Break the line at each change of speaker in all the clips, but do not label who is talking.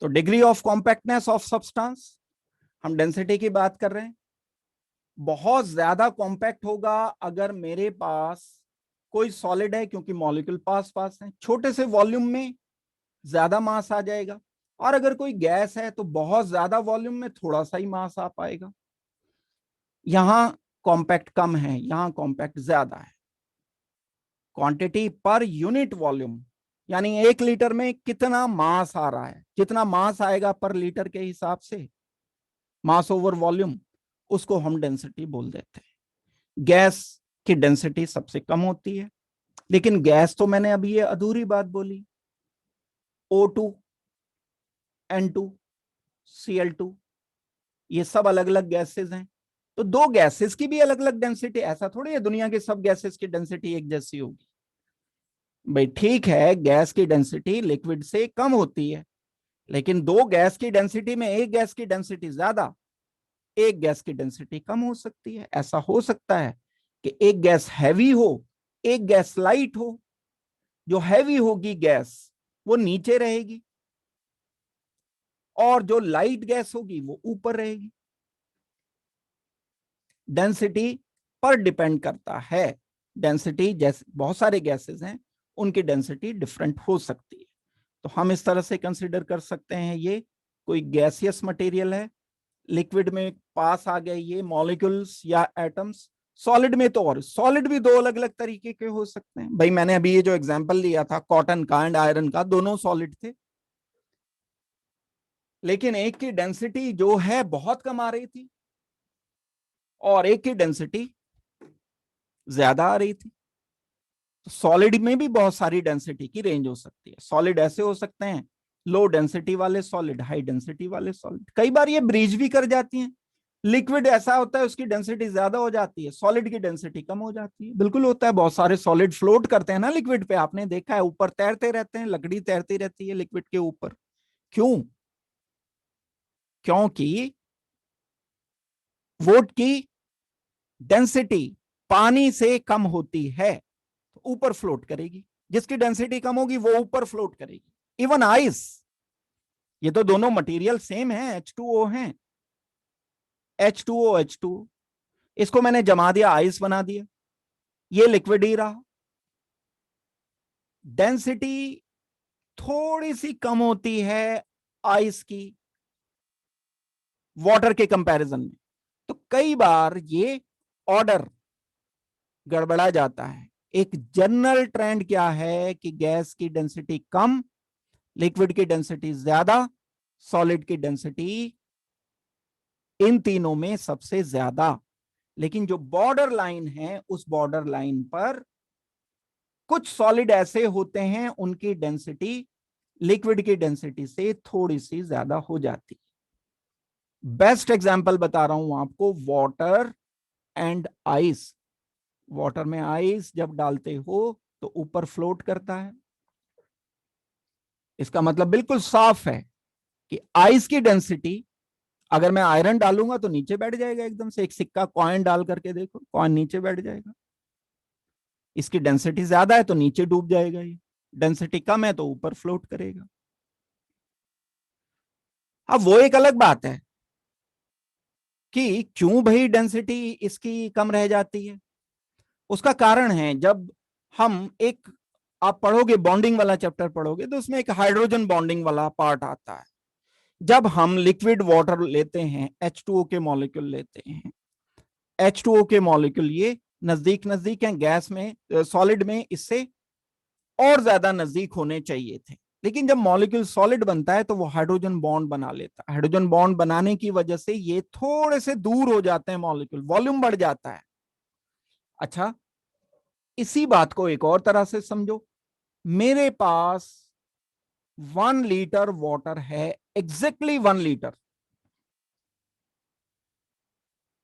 तो degree of compactness of substance, हम density की बात कर रहे हैं। बहुत ज्यादा कॉम्पैक्ट होगा अगर मेरे पास कोई सॉलिड है, क्योंकि मॉलिक्यूल पास पास है, छोटे से वॉल्यूम में ज्यादा मास आ जाएगा। और अगर कोई गैस है तो बहुत ज्यादा वॉल्यूम में थोड़ा सा ही मास आ पाएगा। यहां कॉम्पैक्ट कम है, यहां कॉम्पैक्ट ज्यादा है। क्वांटिटी पर यूनिट वॉल्यूम, यानी 1 लीटर में कितना मास आ रहा है, जितना मास आएगा पर लीटर के हिसाब से, मास ओवर वॉल्यूम, उसको हम डेंसिटी बोल देते हैं। गैस की डेंसिटी सबसे कम होती है, लेकिन गैस तो मैंने अभी ये अधूरी बात बोली। O2, N2, Cl2, ये सब अलग अलग गैसेस हैं। तो दो गैसेस की भी अलग अलग डेंसिटी, ऐसा थोड़ी है दुनिया के सब गैसेस की डेंसिटी एक जैसी होगी। भाई ठीक है, गैस की डेंसिटी लिक्विड से कम होती है, लेकिन दो गैस की डेंसिटी में एक गैस की डेंसिटी ज्यादा, एक गैस की डेंसिटी कम हो सकती है। ऐसा हो सकता है कि एक गैस हैवी हो, एक गैस लाइट हो। जो हैवी होगी गैस वो नीचे रहेगी, और जो लाइट गैस होगी वो ऊपर रहेगी। डेंसिटी पर डिपेंड करता है। डेंसिटी जैसे बहुत सारे गैसेस हैं, उनकी डेंसिटी डिफरेंट हो सकती है। तो हम इस तरह से कंसीडर कर सकते हैं, ये कोई गैसियस मटेरियल है, लिक्विड में पास आ गए ये मॉलिक्यूल्स या एटम्स। सॉलिड में तो, और सॉलिड भी दो अलग अलग तरीके के हो सकते हैं। भाई मैंने अभी ये जो एग्जांपल लिया था कॉटन का एंड आयरन का, दोनों सॉलिड थे, लेकिन एक की डेंसिटी जो है बहुत कम आ रही थी और एक की डेंसिटी ज्यादा आ रही थी। तो सॉलिड में भी बहुत सारी डेंसिटी की रेंज हो सकती है। सॉलिड ऐसे हो सकते हैं, लो डेंसिटी वाले सॉलिड, हाई डेंसिटी वाले सॉलिड। कई बार ये ब्रीच भी कर जाती हैं। लिक्विड ऐसा होता है उसकी डेंसिटी ज्यादा हो जाती है, सॉलिड की डेंसिटी कम हो जाती है। बिल्कुल होता है, बहुत सारे सॉलिड फ्लोट करते हैं ना लिक्विड पे, आपने देखा है, ऊपर तैरते रहते हैं, लकड़ी तैरती रहती है लिक्विड के ऊपर। क्यों? क्योंकि वो की डेंसिटी पानी से कम होती है, तो ऊपर फ्लोट करेगी। जिसकी डेंसिटी कम होगी वो ऊपर फ्लोट करेगी। इवन आइस, ये तो दोनों मटेरियल सेम है, H2O है, H2O H2O, इसको मैंने जमा दिया, आइस बना दिया, ये लिक्विड ही रहा। डेंसिटी थोड़ी सी कम होती है आइस की वाटर के कंपैरिजन में, तो कई बार ये ऑर्डर गड़बड़ा जाता है। एक जनरल ट्रेंड क्या है कि गैस की डेंसिटी कम, लिक्विड की डेंसिटी ज्यादा, सॉलिड की डेंसिटी इन तीनों में सबसे ज्यादा। लेकिन जो बॉर्डर लाइन है, उस बॉर्डर लाइन पर कुछ सॉलिड ऐसे होते हैं उनकी डेंसिटी लिक्विड की डेंसिटी से थोड़ी सी ज्यादा हो जाती। बेस्ट एग्जांपल बता रहा हूं आपको, वाटर एंड आइस। वाटर में आइस जब डालते हो तो ऊपर फ्लोट करता है। इसका मतलब बिल्कुल साफ है कि आइस की डेंसिटी, अगर मैं आयरन डालूंगा तो नीचे बैठ जाएगा एकदम से। एक सिक्का कॉइन डाल करके देखो, कॉइन नीचे बैठ जाएगा। इसकी डेंसिटी ज्यादा है तो नीचे डूब जाएगा, ये डेंसिटी कम है तो ऊपर फ्लोट करेगा। अब वो एक अलग बात है कि क्यों भाई डेंसिटी इसकी कम रह जाती है। उसका कारण है, जब हम एक, आप पढ़ोगे बॉन्डिंग वाला चैप्टर पढ़ोगे तो उसमें एक हाइड्रोजन बॉन्डिंग वाला पार्ट आता है। जब हम लिक्विड वाटर लेते हैं, H2O के मॉलिक्यूल लेते हैं, H2O के मॉलिक्यूल ये नजदीक नजदीक हैं, गैस में सॉलिड में इससे और ज्यादा नजदीक होने चाहिए थे, लेकिन जब मॉलिक्यूल सॉलिड बनता है तो वो हाइड्रोजन बॉन्ड बना लेता है। हाइड्रोजन बॉन्ड बनाने की वजह से ये थोड़े से दूर हो जाते हैं मॉलिक्यूल, वॉल्यूम बढ़ जाता है। अच्छा, इसी बात को एक और तरह से समझो। मेरे पास 1 लीटर वाटर है, एग्जैक्टली 1 लीटर।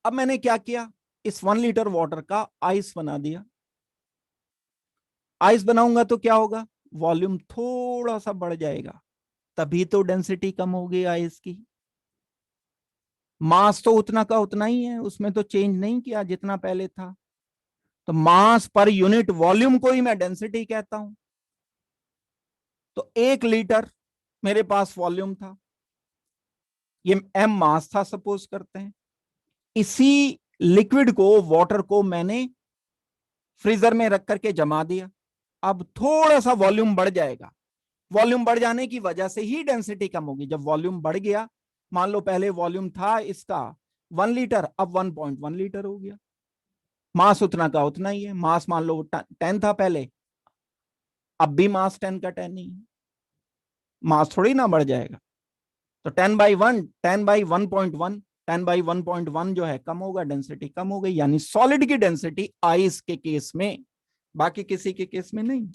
अब मैंने क्या किया, इस 1 लीटर वाटर का आइस बना दिया। आइस बनाऊंगा तो क्या होगा, वॉल्यूम थोड़ा सा बढ़ जाएगा, तभी तो डेंसिटी कम होगी आइस की। मास तो उतना का उतना ही है, उसमें तो चेंज नहीं किया जितना पहले था। तो मास पर यूनिट वॉल्यूम को ही मैं डेंसिटी कहता हूं। तो 1 लीटर मेरे पास वॉल्यूम था, ये m मास था सपोज करते हैं, इसी लिक्विड को, वाटर को मैंने फ्रीजर में रख करके जमा दिया। अब थोड़ा सा वॉल्यूम बढ़ जाएगा, वॉल्यूम बढ़ जाने की वजह से ही डेंसिटी कम होगी। जब वॉल्यूम बढ़ गया, मान लो पहले वॉल्यूम था इसका 1 लीटर, अब 1.1 लीटर हो गया, मास उतना का उतना ही है। मास मान लो 10 था पहले, अब भी मास 10 का 10 ही है, मास थोड़ी ना बढ़ जाएगा। तो 10/1, 10/1.1, 10/1.1 जो है कम होगा, डेंसिटी कम हो गई। यानी सॉलिड की डेंसिटी आइस के केस में, बाकी किसी के केस में नहीं।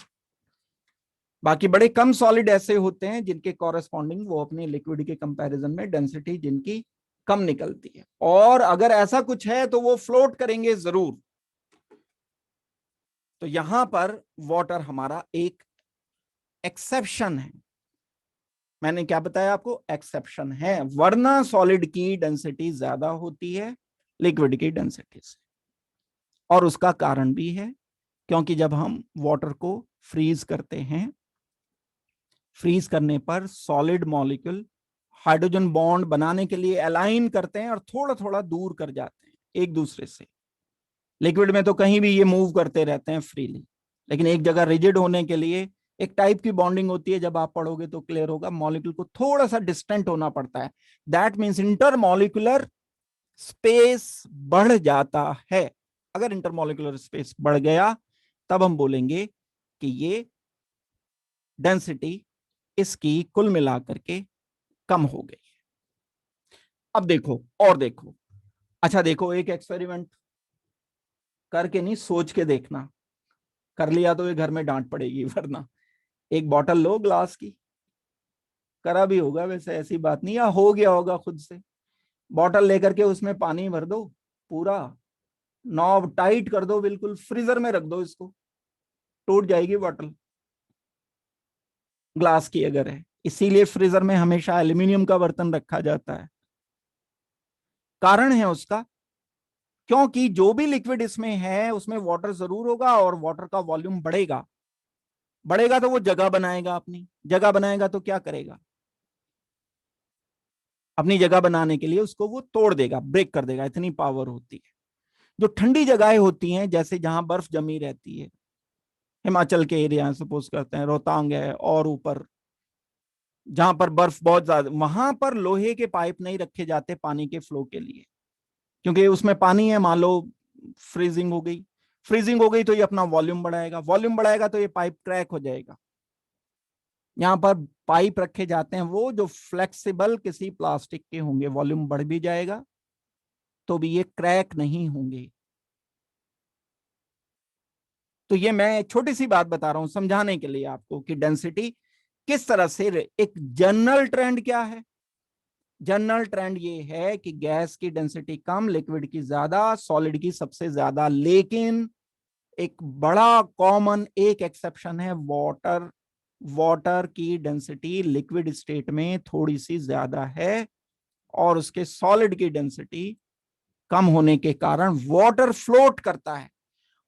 बाकी बड़े कम सॉलिड ऐसे होते हैं जिनके कॉरेस्पॉन्डिंग वो अपने लिक्विड के कंपैरिजन में डेंसिटी जिनकी कम निकलती है, और अगर ऐसा कुछ है तो वो फ्लोट करेंगे जरूर। तो यहां पर वाटर हमारा एक एक्सेप्शन है। मैंने क्या बताया आपको, एक्सेप्शन है, वरना सॉलिड की डेंसिटी ज्यादा होती है लिक्विड की डेंसिटी से। और उसका कारण भी है, क्योंकि जब हम वाटर को फ्रीज करते हैं, फ्रीज करने पर सॉलिड मॉलिक्यूल हाइड्रोजन बॉन्ड बनाने के लिए अलाइन करते हैं और थोड़ा थोड़ा दूर कर जाते हैं एक दूसरे से। लिक्विड में तो कहीं भी ये मूव करते रहते हैं फ्रीली, लेकिन एक जगह रिजिड होने के लिए एक टाइप की बॉन्डिंग होती है, जब आप पढ़ोगे तो क्लियर होगा, मॉलिक्यूल को थोड़ा सा डिस्टेंट होना पड़ता है। दैट मीन्स इंटरमॉलिक्यूलर स्पेस बढ़ जाता है। अगर इंटरमॉलिक्यूलर स्पेस बढ़ गया, तब हम बोलेंगे कि ये डेंसिटी इसकी कुल मिलाकर के कम हो गई। अब देखो और देखो, अच्छा देखो, एक एक्सपेरिमेंट करके नहीं, सोच के देखना, कर लिया तो ये घर में डांट पड़ेगी वरना। एक बॉटल लो ग्लास की, करा भी होगा वैसे, ऐसी बात नहीं, या हो गया होगा खुद से। बॉटल लेकर के उसमें पानी भर दो पूरा, नॉब टाइट कर दो बिल्कुल, फ्रीजर में रख दो इसको, टूट जाएगी बॉटल, ग्लास की अगर है। इसीलिए फ्रीजर में हमेशा एल्यूमिनियम का बर्तन रखा जाता है। कारण है उसका, क्योंकि जो भी लिक्विड इसमें है उसमें वाटर जरूर होगा, और वाटर का वॉल्यूम बढ़ेगा। बढ़ेगा तो वो जगह बनाएगा, अपनी जगह बनाएगा तो क्या करेगा, अपनी जगह बनाने के लिए उसको वो तोड़ देगा, ब्रेक कर देगा, इतनी पावर होती है। जो ठंडी जगहें होती हैं, जैसे जहां बर्फ जमी रहती है, हिमाचल के एरिया सपोज करते हैं, रोहतांग है, और ऊपर जहां पर बर्फ बहुत ज्यादा, वहां पर लोहे के पाइप नहीं रखे जाते पानी के फ्लो के लिए, क्योंकि उसमें पानी है, मान लो फ्रीजिंग हो गई, फ्रीजिंग हो गई तो ये अपना वॉल्यूम बढ़ाएगा, वॉल्यूम बढ़ाएगा तो ये पाइप क्रैक हो जाएगा। यहाँ पर पाइप रखे जाते हैं वो जो फ्लेक्सिबल किसी प्लास्टिक के होंगे, वॉल्यूम बढ़ भी जाएगा तो भी ये क्रैक नहीं होंगे। तो ये मैं छोटी सी बात बता रहा हूं समझाने के लिए आपको कि डेंसिटी किस तरह से, एक जनरल ट्रेंड क्या है, जनरल ट्रेंड ये है कि गैस की डेंसिटी कम, लिक्विड की ज्यादा, सॉलिड की सबसे ज्यादा। लेकिन एक बड़ा कॉमन एक एक्सेप्शन है, वाटर। वाटर की डेंसिटी लिक्विड स्टेट में थोड़ी सी ज्यादा है, और उसके सॉलिड की डेंसिटी कम होने के कारण वाटर फ्लोट करता है।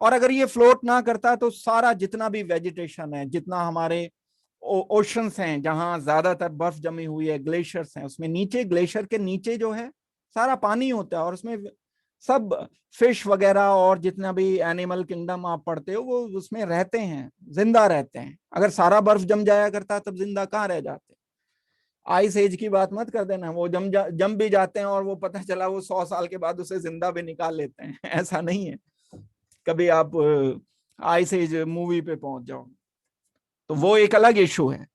और अगर ये फ्लोट ना करता तो सारा जितना भी वेजिटेशन है, जितना हमारे ओशंस हैं जहां ज्यादातर बर्फ जमी हुई है, ग्लेशियर्स हैं, उसमें नीचे, ग्लेशियर के नीचे जो है सारा पानी होता है, और उसमें सब फिश वगैरह और जितना भी एनिमल किंगडम आप पढ़ते हो वो उसमें रहते हैं, जिंदा रहते हैं। अगर सारा बर्फ जम जाया करता तब जिंदा कहाँ रह जाते। आइस एज की बात मत कर देना, वो जम भी जाते हैं और वो पता चला वो 100 साल के बाद उसे जिंदा भी निकाल लेते हैं ऐसा नहीं है। कभी आप आइस एज मूवी पे पहुंच जाओ तो वो एक अलग इशू है।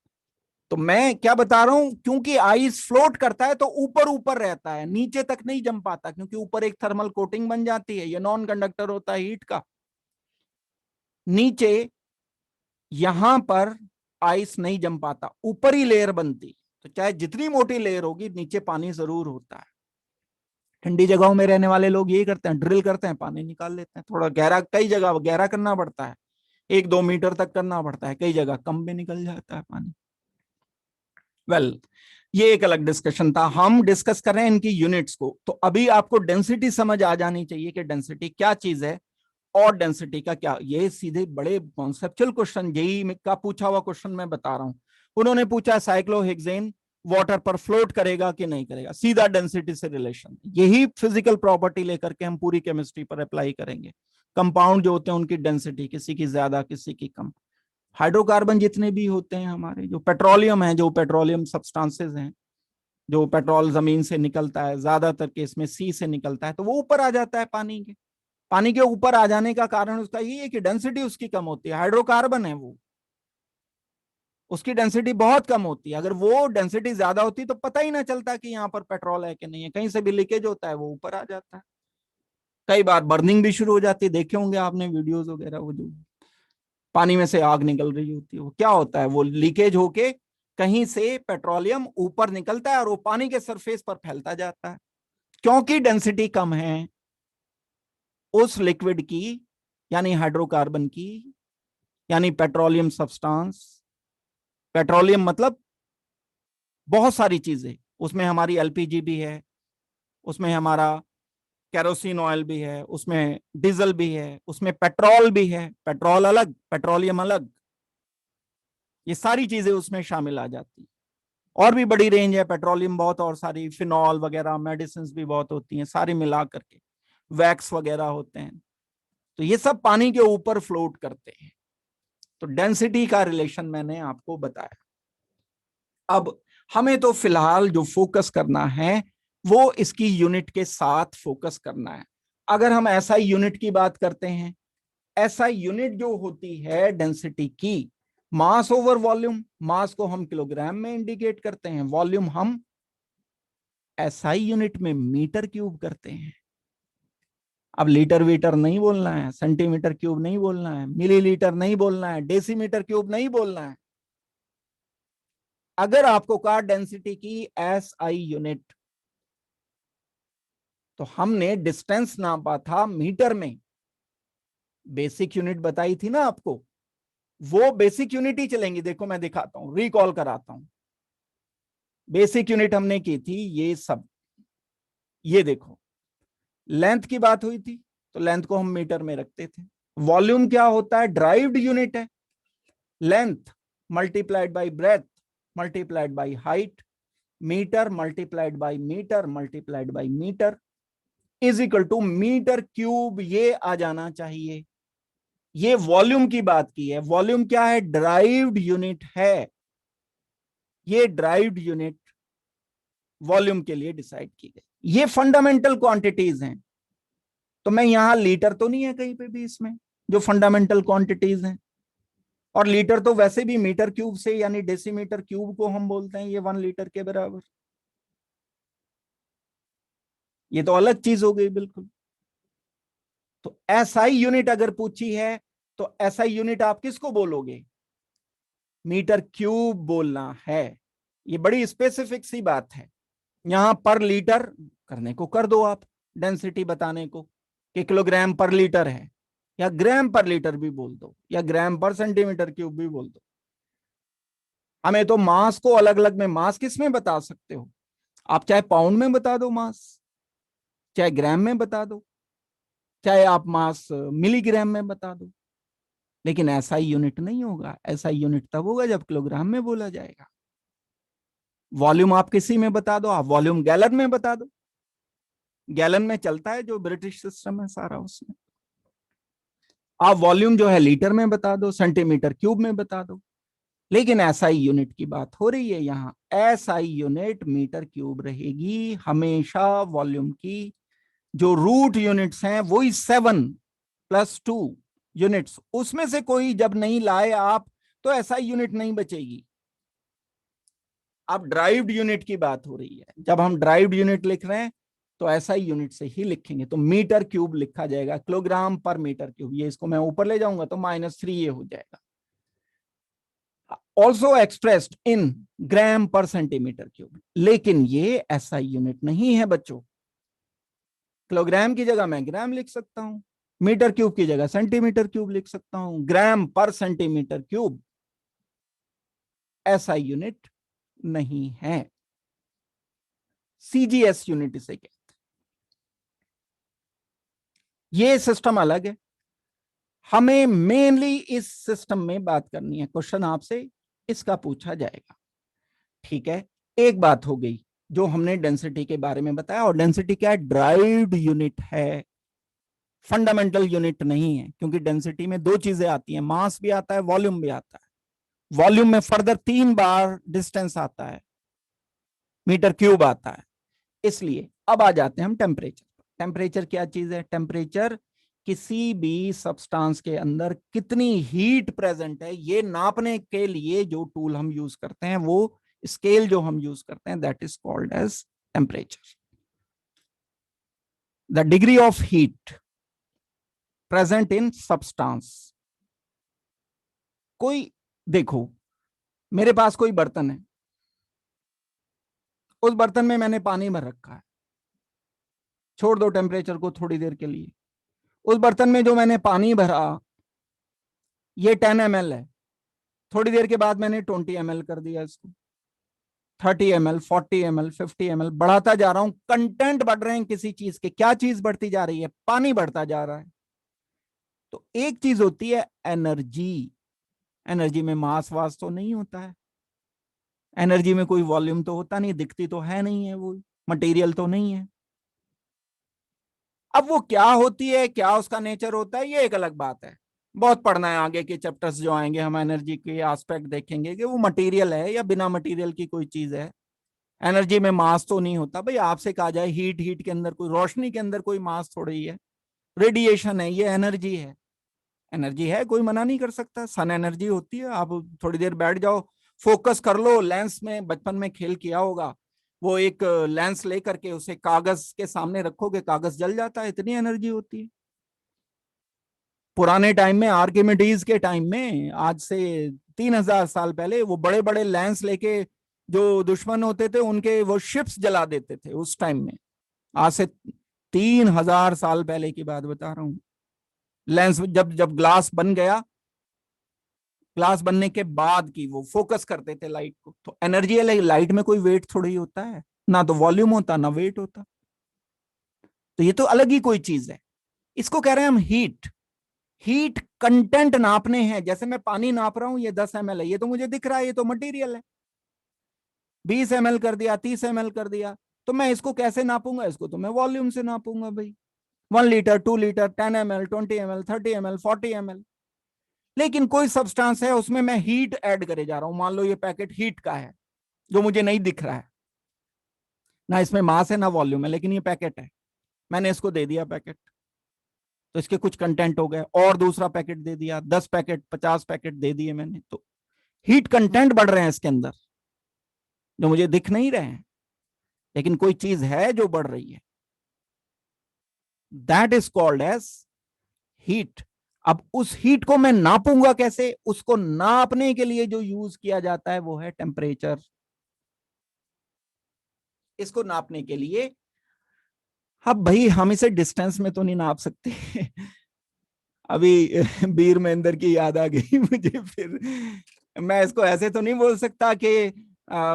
तो मैं क्या बता रहा हूं, क्योंकि आइस फ्लोट करता है तो ऊपर ऊपर रहता है, नीचे तक नहीं जम पाता, क्योंकि ऊपर एक थर्मल कोटिंग बन जाती है, ये नॉन कंडक्टर होता है हीट का। नीचे यहां पर आइस नहीं जम पाता, ऊपर ही लेयर बनती, तो चाहे जितनी मोटी लेयर होगी नीचे पानी जरूर होता है। ठंडी जगहों में रहने वाले लोग यही करते हैं, ड्रिल करते हैं, पानी निकाल लेते हैं, थोड़ा गहरा, कई जगह गहरा करना पड़ता है, 1-2 मीटर तक करना पड़ता है, कई जगह कम में निकल जाता है पानी। वेल ये एक अलग डिस्कशन था, हम डिस्कस कर रहे हैं इनकी यूनिट्स को। तो अभी आपको डेंसिटी समझ आ जानी चाहिए कि डेंसिटी क्या चीज है, और डेंसिटी का क्या, ये सीधे बड़े कॉन्सेप्चुअल क्वेश्चन, जेई का पूछा हुआ क्वेश्चन मैं बता रहा हूं। उन्होंने पूछा साइक्लोहेक्सेन वाटर पर फ्लोट करेगा कि नहीं करेगा, सीधा डेंसिटी से रिलेशन। यही फिजिकल प्रॉपर्टी लेकर के हम पूरी केमिस्ट्री पर अप्लाई करेंगे। कंपाउंड जो होते हैं उनकी डेंसिटी, किसी की ज्यादा किसी की कम। हाइड्रोकार्बन जितने भी होते हैं हमारे, जो पेट्रोलियम है, जो पेट्रोलियम सब्सटेंसेस हैं, जो पेट्रोल जमीन से निकलता है, ज्यादातर केस में सी से निकलता है, तो वो ऊपर आ जाता है पानी के। पानी के ऊपर आ जाने का कारण उसका ये है कि डेंसिटी उसकी कम होती है। हाइड्रोकार्बन है वो, उसकी डेंसिटी बहुत कम होती है। अगर वो डेंसिटी ज्यादा होती तो पता ही ना चलता कि यहाँ पर पेट्रोल है कि नहीं है, कहीं से भी लीकेज होता है, वो ऊपर आ जाता है। कई बार बर्निंग भी शुरू हो जाती है, देखे होंगे आपने वीडियोस वगैरह, वो जो पानी में से आग निकल रही होती है, वो क्या होता है, वो लीकेज होके कहीं से पेट्रोलियम ऊपर निकलता है और वो पानी के सरफेस पर फैलता जाता है, क्योंकि डेंसिटी कम है उस लिक्विड की, यानी हाइड्रोकार्बन की, यानी पेट्रोलियम सब्सटेंस। पेट्रोलियम मतलब बहुत सारी चीजें, उसमें हमारी एलपीजी भी है, उसमें हमारा केरोसिन ऑयल भी है, उसमें डीजल भी है, उसमें पेट्रोल भी है। पेट्रोल अलग, पेट्रोलियम अलग, ये सारी चीजें उसमें शामिल आ जाती। और भी बड़ी रेंज है पेट्रोलियम, बहुत और सारी फिनॉल वगैरह, मेडिसिन भी बहुत होती हैं, सारी मिला करके वैक्स वगैरह होते हैं। तो ये सब पानी के ऊपर फ्लोट करते हैं। तो डेंसिटी का रिलेशन मैंने आपको बताया। अब हमें तो फिलहाल जो फोकस करना है वो इसकी यूनिट के साथ फोकस करना है। अगर हम एसआई यूनिट की बात करते हैं, एसआई यूनिट जो होती है डेंसिटी की, मास ओवर वॉल्यूम। मास को हम किलोग्राम में इंडिकेट करते हैं, वॉल्यूम हम एसआई यूनिट में मीटर क्यूब करते हैं। अब लीटर वीटर नहीं बोलना है, सेंटीमीटर क्यूब नहीं बोलना है, मिलीलीटर नहीं बोलना है, डेसीमीटर क्यूब नहीं बोलना है। अगर आपको कहा डेंसिटी की एसआई यूनिट, तो हमने डिस्टेंस नापा था मीटर में, बेसिक यूनिट बताई थी ना आपको, वो बेसिक यूनिट ही चलेंगी। देखो मैं दिखाता हूं, रिकॉल कराता हूं। बेसिक यूनिट हमने की थी ये सब, ये देखो, लेंथ की बात हुई थी तो लेंथ को हम मीटर में रखते थे। वॉल्यूम क्या होता है, ड्राइव्ड यूनिट है। Length multiplied by breadth multiplied by height, metre multiplied by metre multiplied by metre is equal to metre cube, ये आ जाना चाहिए। ये वॉल्यूम की बात की है। वॉल्यूम क्या है, ड्राइव्ड यूनिट है। ये ड्राइव्ड यूनिट वॉल्यूम के लिए डिसाइड की गई। ये फंडामेंटल क्वांटिटीज हैं। तो मैं यहां लीटर तो नहीं है कहीं पे भी इसमें, जो फंडामेंटल क्वांटिटीज हैं। और लीटर तो वैसे भी मीटर क्यूब से, यानी डेसीमीटर क्यूब को हम बोलते हैं, ये 1 लीटर के बराबर। ये तो अलग चीज हो गई बिल्कुल। तो एसआई यूनिट अगर पूछी है तो एसआई यूनिट आप किसको बोलोगे, मीटर क्यूब बोलना है। ये बड़ी स्पेसिफिक सी बात है। यहां पर लीटर करने को कर दो आप, डेंसिटी बताने को कि किलोग्राम पर लीटर है, या ग्राम पर लीटर भी बोल दो, या ग्राम पर सेंटीमीटर क्यूब भी बोल दो। हमें तो मास को अलग अलग में, मास किस में बता सकते हो आप, चाहे पाउंड में बता दो मास, चाहे ग्राम में बता दो, चाहे आप मास मिलीग्राम में बता दो। लेकिन ऐसा ही यूनिट नहीं होगा। ऐसा यूनिट तब होगा जब किलोग्राम में बोला जाएगा। वॉल्यूम आप किसी में बता दो, आप वॉल्यूम गैलन में बता दो, गैलन में चलता है जो ब्रिटिश सिस्टम है सारा, उसमें आप वॉल्यूम जो है लीटर में बता दो, सेंटीमीटर क्यूब में बता दो। लेकिन एसआई यूनिट की बात हो रही है यहाँ, एसआई यूनिट मीटर क्यूब रहेगी हमेशा। वॉल्यूम की जो रूट यूनिट्स हैं वही 7 + 2 यूनिट्स, उसमें से कोई जब नहीं लाए आप तो एसआई यूनिट नहीं बचेगी। अब ड्राइव्ड यूनिट की बात हो रही है, जब हम ड्राइव्ड यूनिट लिख रहे हैं तो एसआई यूनिट से ही लिखेंगे। तो मीटर क्यूब लिखा जाएगा, किलोग्राम पर मीटर क्यूब। ये इसको मैं ऊपर ले जाऊंगा तो -3 ये हो जाएगा। ऑल्सो एक्सप्रेस्ड इन ग्राम पर सेंटीमीटर क्यूब। लेकिन ये एसआई यूनिट नहीं है बच्चों। किलोग्राम की जगह मैं ग्राम लिख सकता हूं, मीटर क्यूब की जगह सेंटीमीटर क्यूब लिख सकता हूं। ग्राम पर सेंटीमीटर क्यूब एसआई यूनिट नहीं है, सीजीएस यूनिट इसे कहते हैं। ये सिस्टम अलग है। हमें मेनली इस सिस्टम में बात करनी है। क्वेश्चन आपसे इसका पूछा जाएगा, ठीक है। एक बात हो गई जो हमने डेंसिटी के बारे में बताया, और डेंसिटी क्या है? ड्राइव्ड यूनिट है, फंडामेंटल यूनिट नहीं है, क्योंकि डेंसिटी में दो चीजें आती हैं, मास भी आता है, वॉल्यूम भी आता है। वॉल्यूम में फर्दर 3 बार डिस्टेंस आता है, मीटर क्यूब आता है। इसलिए अब आ जाते हैं हम टेम्परेचर। टेम्परेचर क्या चीज है? टेम्परेचर किसी भी सब्सटेंस के अंदर कितनी हीट प्रेजेंट है ये नापने के लिए जो टूल हम यूज करते हैं, वो स्केल जो हम यूज करते हैं, that is called as temperature. The degree of heat present in substance. कोई, देखो, मेरे पास कोई बर्तन है, उस बर्तन में मैंने पानी भर रखा है, छोड़ दो टेम्परेचर को थोड़ी देर के लिए। उस बर्तन में जो मैंने पानी भरा ये 10 ml है, थोड़ी देर के बाद मैंने 20 ml कर दिया इसको, 30 ml, 40 ml, 50 ml, बढ़ाता जा रहा हूं। कंटेंट बढ़ रहे हैं किसी चीज के, क्या चीज बढ़ती जा रही है? पानी बढ़ता जा रहा है। तो एक चीज होती है एनर्जी, एनर्जी में मास वास तो नहीं होता है, एनर्जी में कोई वॉल्यूम तो होता नहीं, दिखती तो है नहीं है, वो मटेरियल तो नहीं है। अब वो क्या होती है, क्या उसका नेचर होता है, ये एक अलग बात है, बहुत पढ़ना है, आगे के चैप्टर्स जो आएंगे हम एनर्जी के एस्पेक्ट देखेंगे कि वो मटेरियल है या बिना मटेरियल की कोई चीज है। एनर्जी में मास तो नहीं होता भाई, आपसे कहा जाए हीट, हीट के अंदर कोई, रोशनी के अंदर कोई मास थोड़ी ही है, रेडिएशन है, ये एनर्जी है। एनर्जी है, कोई मना नहीं कर सकता, सन एनर्जी होती है। आप थोड़ी देर बैठ जाओ, फोकस कर लो, लेंस में बचपन में खेल किया होगा, वो एक लेंस लेकर के उसे कागज के सामने रखोगे, कागज जल जाता है, इतनी एनर्जी होती है। पुराने टाइम में, आर्किमिडीज के टाइम में, आज से 3000 साल पहले, वो बड़े बड़े लेंस लेके जो दुश्मन होते थे उनके वो शिप्स जला देते थे उस टाइम में। आज से 3000 साल पहले की बात बता रहा हूं। लेंस जब जब ग्लास बन गया, ग्लास बनने के बाद की वो फोकस करते थे लाइट को, तो एनर्जी है, लाइट में कोई वेट थोड़ी होता है, ना तो वॉल्यूम होता ना वेट होता, तो ये तो अलग ही कोई चीज है। इसको कह रहे हैं हम हीट। हीट कंटेंट नापने हैं, जैसे मैं पानी नाप रहा हूं, ये 10 ml है, ये तो मुझे दिख रहा है, ये तो मटेरियल है। 20 ml कर दिया, 30 ml कर दिया, तो मैं इसको कैसे नापूंगा? इसको तो मैं वॉल्यूम से नापूंगा भाई, 1 litre, 2 litre, 10 ml, 20 ml, 30 ml, 40 ml। लेकिन कोई सब्सटेंस है, उसमें मैं हीट ऐड करे जा रहा हूं, मान लो ये पैकेट हीट का है जो मुझे नहीं दिख रहा है, ना इसमें मास है ना वॉल्यूम है, लेकिन ये पैकेट है, मैंने इसको दे दिया पैकेट, तो इसके कुछ कंटेंट हो गए, और दूसरा पैकेट दे दिया, 10 पैकेट, 50 पैकेट दे दिए मैंने, तो हीट कंटेंट बढ़ रहे हैं इसके अंदर जो मुझे दिख नहीं रहे हैं, लेकिन कोई चीज है जो बढ़ रही है, that is called as heat. अब उस हीट को मैं नापूंगा कैसे? उसको नापने के लिए जो यूज किया जाता है वो है टेम्परेचर। इसको नापने के लिए, अब भाई हम इसे डिस्टेंस में तो नहीं नाप सकते अभी बीर महेंद्र की याद आ गई मुझे, फिर मैं इसको ऐसे तो नहीं बोल सकता कि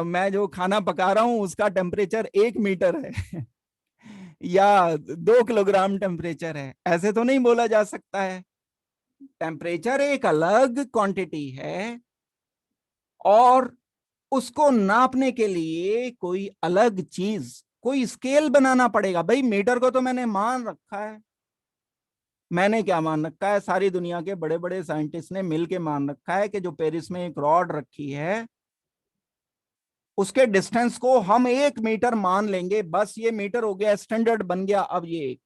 मैं जो खाना पका रहा हूं उसका टेम्परेचर 1 मीटर है या 2 किलोग्राम टेम्परेचर है, ऐसे तो नहीं बोला जा सकता है। टेम्परेचर एक अलग क्वांटिटी है, और उसको नापने के लिए कोई अलग चीज, कोई स्केल बनाना पड़ेगा। भाई मीटर को तो मैंने मान रखा है, मैंने क्या मान रखा है, सारी दुनिया के बड़े बड़े साइंटिस्ट ने मिलके मान रखा है कि जो पेरिस में एक रॉड रखी है उसके डिस्टेंस को हम 1 मीटर मान लेंगे, बस ये मीटर हो गया, स्टैंडर्ड बन गया। अब ये एक,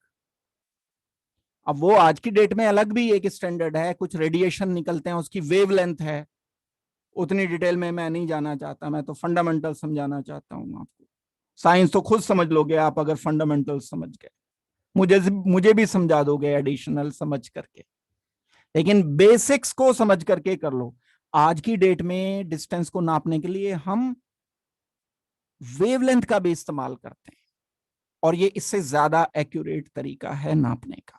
अब वो आज की डेट में अलग भी एक स्टैंडर्ड है, कुछ रेडिएशन निकलते हैं, उसकी वेवलेंथ है, उतनी डिटेल में मैं नहीं जाना चाहता, मैं तो फंडामेंटल समझाना चाहता हूं आपको। साइंस तो खुद समझ लोगे आप अगर फंडामेंटल समझ गए, मुझे भी समझा दोगे एडिशनल समझ करके, लेकिन बेसिक्स को समझ करके कर लो। आज की डेट में डिस्टेंस को नापने के लिए हम वेवलेंथ का भी इस्तेमाल करते हैं, और ये इससे ज्यादा एक्यूरेट तरीका है नापने का।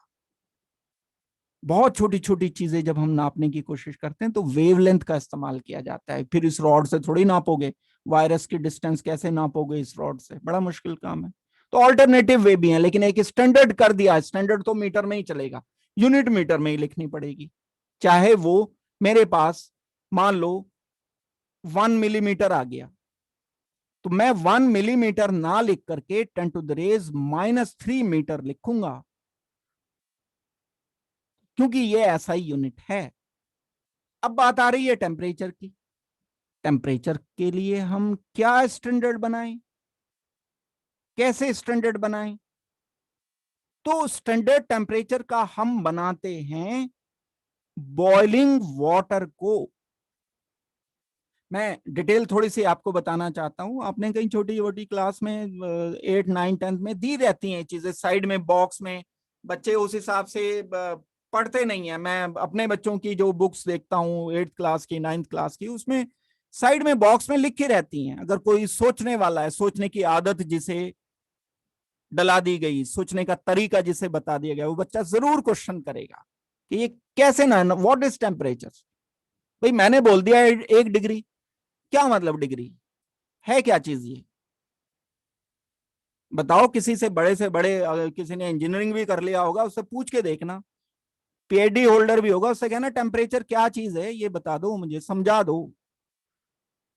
बहुत छोटी छोटी चीजें जब हम नापने की कोशिश करते हैं तो वेवलेंथ का इस्तेमाल किया जाता है। फिर इस रॉड से थोड़ी नापोगे, वायरस की डिस्टेंस कैसे नापोगे इस रॉड से? बड़ा मुश्किल काम है। तो ऑल्टरनेटिव वे भी है, लेकिन एक स्टैंडर्ड कर दिया, स्टैंडर्ड तो मीटर में ही चलेगा, यूनिट मीटर में ही लिखनी पड़ेगी, चाहे वो मेरे पास मान लो 1 मिलीमीटर आ गया, तो मैं 1 मिलीमीटर ना लिख करके 10⁻³ लिखूंगा, क्योंकि ये ऐसा ही यूनिट है। अब बात आ रही है टेम्परेचर की। टेम्परेचर के लिए हम क्या स्टैंडर्ड बनाएं, कैसे स्टैंडर्ड बनाएं? तो स्टैंडर्ड टेम्परेचर का हम बनाते हैं बॉइलिंग वाटर को। मैं डिटेल थोड़ी सी आपको बताना चाहता हूं। आपने कहीं छोटी छोटी क्लास में 8, 9, 10 में दी रहती हैं चीजें साइड में बॉक्स में, बच्चे उस हिसाब से पढ़ते नहीं है। मैं अपने बच्चों की जो बुक्स देखता हूँ 8th क्लास की, 9th क्लास की, उसमें साइड में बॉक्स में लिख के रहती हैं। अगर कोई सोचने वाला है, सोचने की आदत जिसे डला दी गई, सोचने का तरीका जिसे बता दिया गया, वो बच्चा जरूर क्वेश्चन करेगा कि ये कैसे ना, व्हाट इज टेम्परेचर। भाई मैंने बोल दिया 1 डिग्री, क्या मतलब डिग्री है, क्या चीज ये बताओ। किसी से बड़े किसी ने इंजीनियरिंग भी कर लिया होगा, उससे पूछ के देखना, पीएचडी होल्डर भी होगा, उससे कहना टेम्परेचर क्या चीज है ये बता दो, मुझे समझा दो,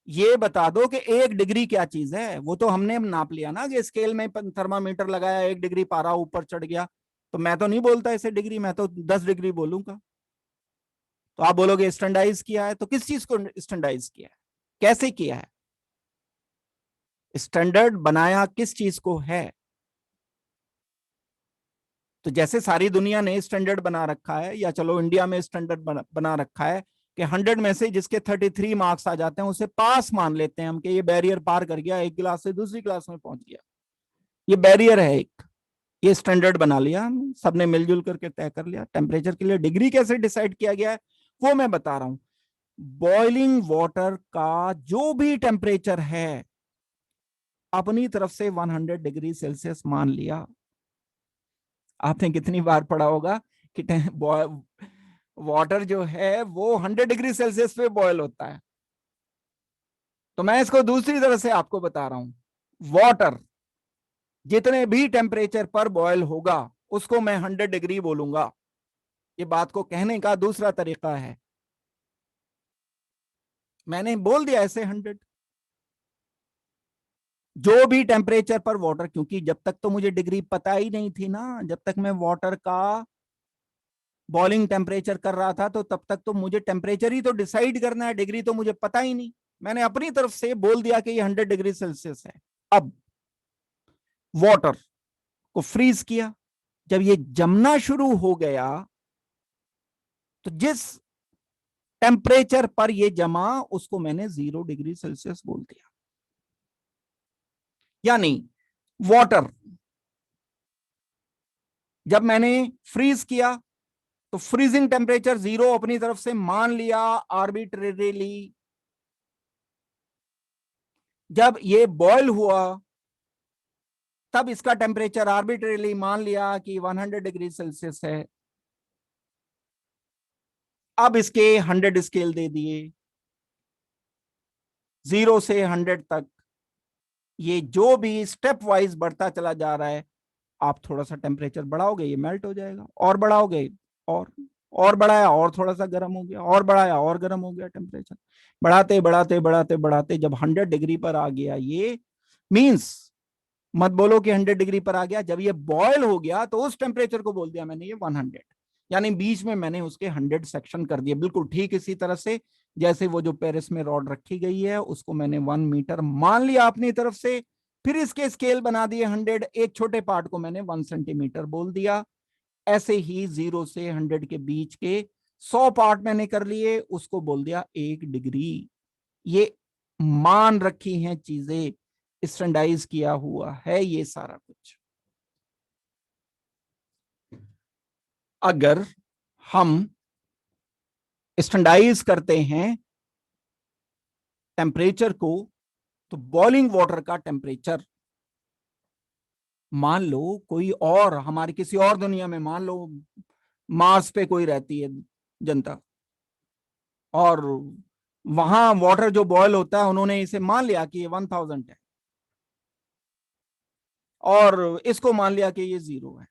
ये बता दो कि 1 डिग्री क्या चीज है। वो तो हमने नाप लिया ना कि स्केल में थर्मामीटर लगाया, 1 डिग्री पारा ऊपर चढ़ गया, तो मैं तो नहीं बोलता इसे डिग्री, मैं तो 10 डिग्री बोलूंगा। तो आप बोलोगे स्टैंडर्डाइज किया है, तो किस चीज को स्टैंडर्डाइज किया है, कैसे किया है, स्टैंडर्ड बनाया किस चीज को है? तो जैसे सारी दुनिया ने स्टैंडर्ड बना रखा है, या चलो इंडिया में स्टैंडर्ड बना रखा है कि 100 में से जिसके 33 मार्क्स आ जाते हैं उसे पास मान लेते हैं हम, कि ये बैरियर पार कर गया, एक क्लास से दूसरी क्लास में पहुंच गया, ये बैरियर है एक, ये स्टैंडर्ड बना लिया हम सबने मिलजुल करके तय कर लिया। टेम्परेचर के लिए डिग्री कैसे डिसाइड किया गया है वो मैं बता रहा हूं। बॉइलिंग वाटर का जो भी टेम्परेचर है अपनी तरफ से 100 डिग्री सेल्सियस मान लिया। आपने कितनी बार पढ़ा होगा कि वाटर जो है वो 100 डिग्री सेल्सियस पे बॉयल होता है। तो मैं इसको दूसरी तरह से आपको बता रहा हूं, वाटर जितने भी टेम्परेचर पर बॉयल होगा उसको मैं 100 डिग्री बोलूंगा। ये बात को कहने का दूसरा तरीका है, मैंने बोल दिया ऐसे 100, जो भी टेम्परेचर पर वाटर, क्योंकि जब तक तो मुझे डिग्री पता ही नहीं थी ना, जब तक मैं वाटर का बॉइलिंग टेम्परेचर कर रहा था तो तब तक तो मुझे टेम्परेचर ही तो डिसाइड करना है, डिग्री तो मुझे पता ही नहीं। मैंने अपनी तरफ से बोल दिया कि ये 100 डिग्री सेल्सियस है। अब वाटर को फ्रीज किया, जब ये जमना शुरू हो गया तो जिस टेम्परेचर पर ये जमा उसको मैंने 0 डिग्री सेल्सियस बोल दिया। यानी वाटर जब मैंने फ्रीज किया तो फ्रीजिंग टेम्परेचर 0 अपनी तरफ से मान लिया आर्बिट्रेरीली। जब ये बॉयल हुआ तब इसका टेम्परेचर आर्बिट्रेरीली मान लिया कि 100 डिग्री सेल्सियस है। अब इसके 100 स्केल दे दिए, 0 से 100 तक, ये जो भी स्टेप वाइज बढ़ता चला जा रहा है, आप थोड़ा सा टेम्परेचर बढ़ाओगे ये मेल्ट हो जाएगा, और बढ़ाओगे और और बढ़ाया और थोड़ा सा गर्म हो गया, और बढ़ाया और गर्म हो गया टेम्परेचर, बढ़ाते बढ़ाते बढ़ाते बढ़ाते जब 100 डिग्री पर आ गया, ये मींस मत बोलो कि 100 डिग्री पर आ गया, जब ये बॉयल हो गया तो उस टेम्परेचर को बोल दिया मैंने ये 100। यानी बीच में मैंने उसके 100 सेक्शन कर दिए, बिल्कुल ठीक इसी तरह से जैसे वो जो पेरिस में रॉड रखी गई है उसको मैंने 1 मीटर मान लिया अपनी तरफ से, फिर इसके स्केल बना दिए 100, एक छोटे पार्ट को मैंने 1 सेंटीमीटर बोल दिया। ऐसे ही 0 से 100 के बीच के 100 पार्ट मैंने कर लिए, उसको बोल दिया 1 डिग्री। ये मान रखी हैं चीजें, स्टैंडाइज किया हुआ है ये सारा कुछ। अगर हम स्टैंडाइज करते हैं टेम्परेचर को, तो बॉइलिंग वाटर का टेम्परेचर मान लो कोई और हमारी किसी और दुनिया में, मान लो मार्स पे कोई रहती है जनता, और वहां वाटर जो बॉयल होता है उन्होंने इसे मान लिया कि ये 1000 है, और इसको मान लिया कि ये 0 है,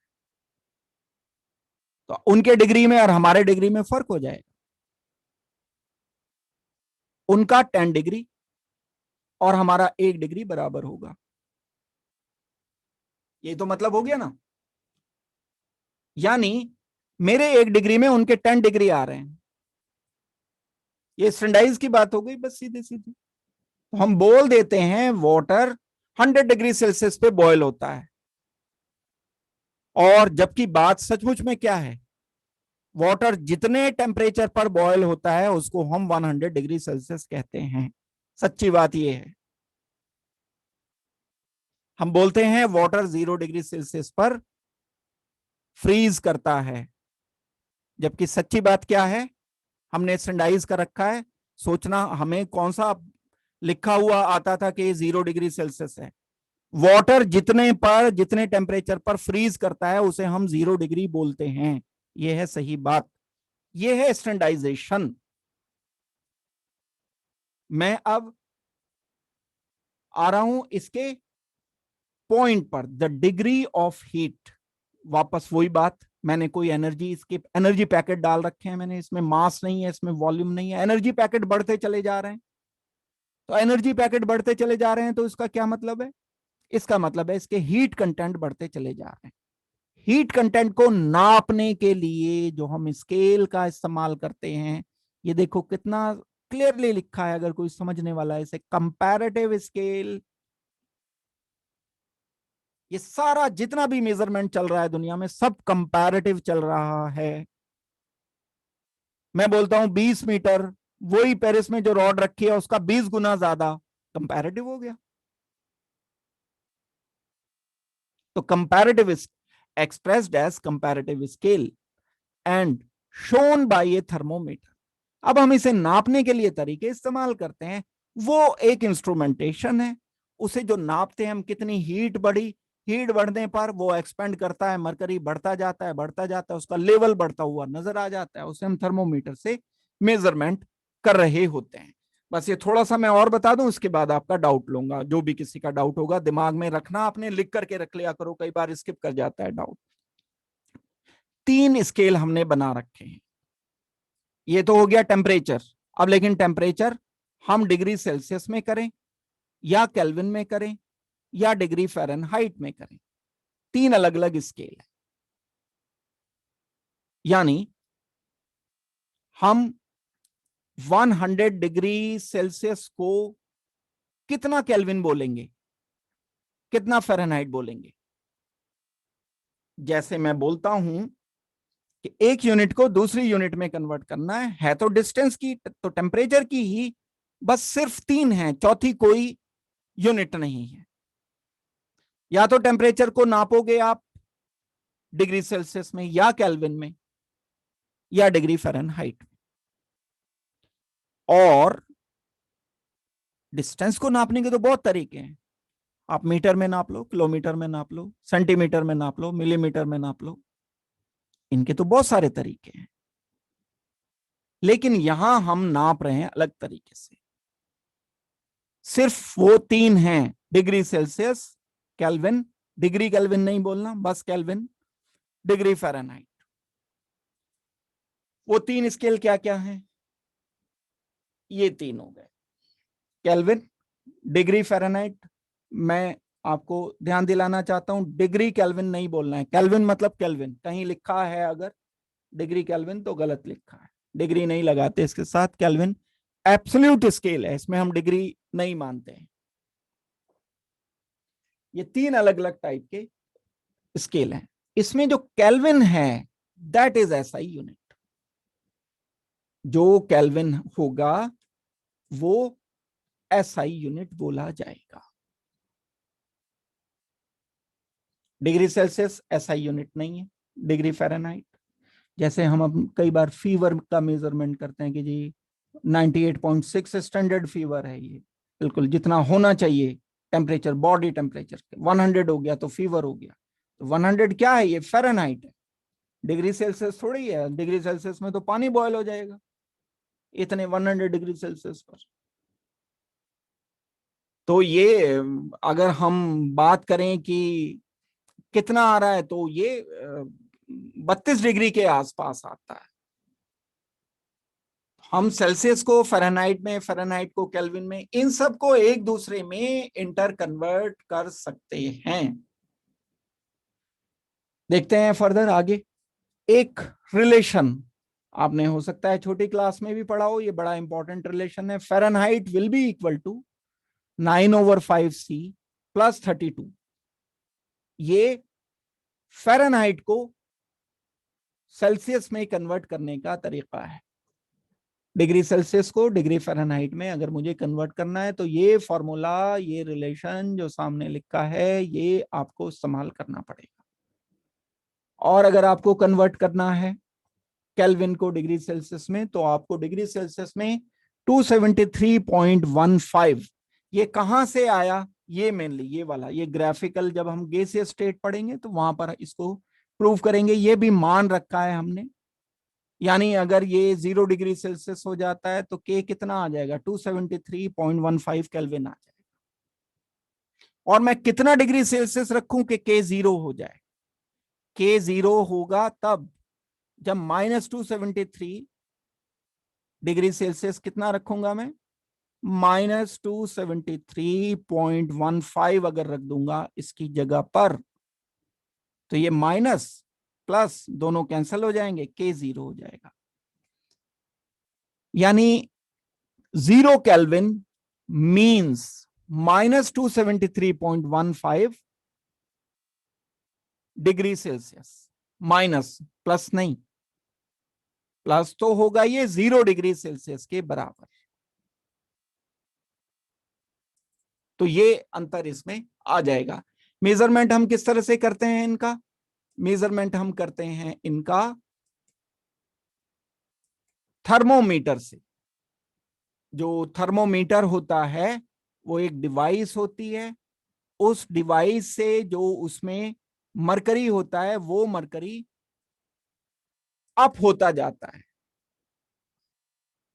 तो उनके डिग्री में और हमारे डिग्री में फर्क हो जाएगा। उनका 10 डिग्री और हमारा 1 डिग्री बराबर होगा। ये तो मतलब हो गया ना, यानी मेरे 1 डिग्री में उनके 10 डिग्री आ रहे हैं। ये स्टैंडर्डाइज की बात हो गई बस, सीधे सीधे। तो हम बोल देते हैं वाटर 100 डिग्री सेल्सियस पे बॉयल होता है, और जबकि बात सचमुच में क्या है, वाटर जितने टेम्परेचर पर बॉयल होता है उसको हम 100 डिग्री सेल्सियस कहते हैं। सच्ची बात यह है, हम बोलते हैं वाटर 0 डिग्री सेल्सियस पर फ्रीज करता है, जबकि सच्ची बात क्या है, हमने स्टैंडर्डाइज कर रखा है। सोचना हमें कौन सा लिखा हुआ आता था कि 0 डिग्री सेल्सियस है। वाटर जितने टेम्परेचर पर फ्रीज करता है उसे हम 0 डिग्री बोलते हैं। यह है सही बात, यह है स्टैंडर्डाइजेशन। मैं अब आ रहा हूं इसके पॉइंट पर, द डिग्री ऑफ हीट। वापस वही बात, मैंने कोई एनर्जी, इसके एनर्जी पैकेट डाल रखे हैं मैंने, इसमें मास नहीं है, इसमें वॉल्यूम नहीं है, एनर्जी पैकेट बढ़ते चले जा रहे हैं। तो एनर्जी पैकेट बढ़ते चले जा रहे हैं तो इसका क्या मतलब है, इसका मतलब है इसके हीट कंटेंट बढ़ते चले जा रहे हैं। हीट कंटेंट को नापने के लिए जो हम स्केल का इस्तेमाल करते हैं, ये देखो कितना क्लियरली लिखा है, अगर कोई समझने वाला है इसे, कंपैरेटिव स्केल। ये सारा जितना भी मेजरमेंट चल रहा है दुनिया में सब कंपैरेटिव चल रहा है। मैं बोलता हूं 20 मीटर, वही पेरिस में जो रॉड रखी है उसका 20 गुना ज्यादा, कंपैरेटिव हो गया। तो comparative expressed as comparative scale and shown by a thermometer. अब हम इसे नापने के लिए तरीके इस्तेमाल करते हैं। वो एक इंस्ट्रूमेंटेशन है, उसे जो नापते हैं हम, कितनी हीट बढ़ी, हीट बढ़ने पर वो एक्सपेंड करता है, मरकरी बढ़ता जाता है बढ़ता जाता है, उसका लेवल बढ़ता हुआ नजर आ जाता है, उसे हम थर्मोमीटर से मेजरमेंट कर रहे होते हैं। बस ये थोड़ा सा मैं और बता दूं, उसके बाद आपका डाउट लूंगा। जो भी किसी का डाउट होगा दिमाग में रखना, आपने लिख करके रख लिया करो, कई बार स्किप कर जाता है डाउट। 3 स्केल हमने बना रखे हैं। ये तो हो गया टेम्परेचर। अब लेकिन टेम्परेचर हम डिग्री सेल्सियस में करें, या केल्विन में करें, या डिग्री फ़ारेनहाइट में करें, 3 अलग अलग स्केल है। यानी हम 100 डिग्री सेल्सियस को कितना केल्विन बोलेंगे, कितना फ़ारेनहाइट बोलेंगे। जैसे मैं बोलता हूं कि एक यूनिट को दूसरी यूनिट में कन्वर्ट करना है तो डिस्टेंस की, तो टेम्परेचर की ही बस सिर्फ 3 है, चौथी कोई यूनिट नहीं है। या तो टेम्परेचर को नापोगे आप डिग्री सेल्सियस में, या केल्विन में, या डिग्री फ़ारेनहाइट में। और डिस्टेंस को नापने के तो बहुत तरीके हैं। आप मीटर में नाप लो, किलोमीटर में नाप लो, सेंटीमीटर में नाप लो, मिलीमीटर में नाप लो, इनके तो बहुत सारे तरीके हैं। लेकिन यहां हम नाप रहे हैं अलग तरीके से। सिर्फ वो 3 हैं, degree Celsius, kelvin, degree kelvin नहीं बोलना, बस केल्विन, डिग्री फ़ारेनहाइट। वो 3 स्केल क्या क्या हैं, ये 3 हो गए, केल्विन, डिग्री फ़ारेनहाइट। मैं आपको ध्यान दिलाना चाहता हूं, डिग्री केल्विन नहीं बोलना है, केल्विन मतलब केल्विन। कहीं लिखा है अगर डिग्री केल्विन तो गलत लिखा है, डिग्री नहीं लगाते इसके साथ। केल्विन एब्सोल्यूट स्केल है, इसमें हम डिग्री नहीं मानते हैं। ये 3 अलग अलग टाइप के स्केल हैं। इसमें जो केल्विन है दैट इज एसआई यूनिट। जो केल्विन होगा वो एसआई यूनिट बोला जाएगा। डिग्री सेल्सियस एसआई यूनिट नहीं है, डिग्री फ़ारेनहाइट। जैसे हम अब कई बार फीवर का मेजरमेंट करते हैं कि जी 98.6 स्टैंडर्ड फीवर है, ये बिल्कुल जितना होना चाहिए टेम्परेचर, बॉडी टेम्परेचर 100 हो गया तो फीवर हो गया। तो 100 क्या है, ये फ़ारेनहाइट है, डिग्री सेल्सियस थोड़ी है। डिग्री सेल्सियस में तो पानी बॉयल हो जाएगा इतने 100 डिग्री सेल्सियस पर। तो ये अगर हम बात करें कि कितना आ रहा है तो ये 32 डिग्री के आसपास आता है। हम सेल्सियस को फ़ारेनहाइट में, फ़ारेनहाइट को केल्विन में, इन सब को एक दूसरे में इंटर कन्वर्ट कर सकते हैं। देखते हैं फर्दर आगे। एक रिलेशन आपने हो सकता है छोटी क्लास में भी पढ़ा हो, ये बड़ा इंपॉर्टेंट रिलेशन है। Fahrenheit will be equal to 9/5C plus 32। ये फ़ारेनहाइट को सेल्सियस में कन्वर्ट करने का तरीका है। डिग्री सेल्सियस को डिग्री फ़ारेनहाइट में अगर मुझे कन्वर्ट करना है तो ये फॉर्मूला, ये रिलेशन जो सामने लिखा है, ये आपको इस्तेमाल करना पड़ेगा। और अगर आपको कन्वर्ट करना है केल्विन को डिग्री सेल्सियस में, तो आपको डिग्री सेल्सियस में 273.15, ये कहां से आया, ये मेनली ये वाला, ये ग्राफिकल जब हम गैसीय स्टेट पढ़ेंगे तो वहां पर इसको प्रूव करेंगे। ये भी मान रखा है हमने, यानी अगर ये 0 डिग्री सेल्सियस हो जाता है तो के कितना आ जाएगा, 273.15 केल्विन आ जाएगा। और मैं कितना डिग्री सेल्सियस रखूं कि के 0 हो जाए? के 0 होगा तब जब -273 डिग्री सेल्सियस कितना रखूंगा मैं, -273.15 अगर रख दूंगा इसकी जगह पर, तो ये माइनस प्लस दोनों कैंसिल हो जाएंगे, के 0 हो जाएगा। यानी 0 kelvin means -273.15 degree Celsius, minus, plus नहीं, प्लस तो होगा ये 0 डिग्री सेल्सियस के बराबर। तो ये अंतर इसमें आ जाएगा। मेजरमेंट हम किस तरह से करते हैं इनका? मेजरमेंट हम करते हैं इनका थर्मोमीटर से। जो थर्मोमीटर होता है वो एक डिवाइस होती है, उस डिवाइस से जो उसमें मरकरी होता है वो मरकरी अप होता जाता है।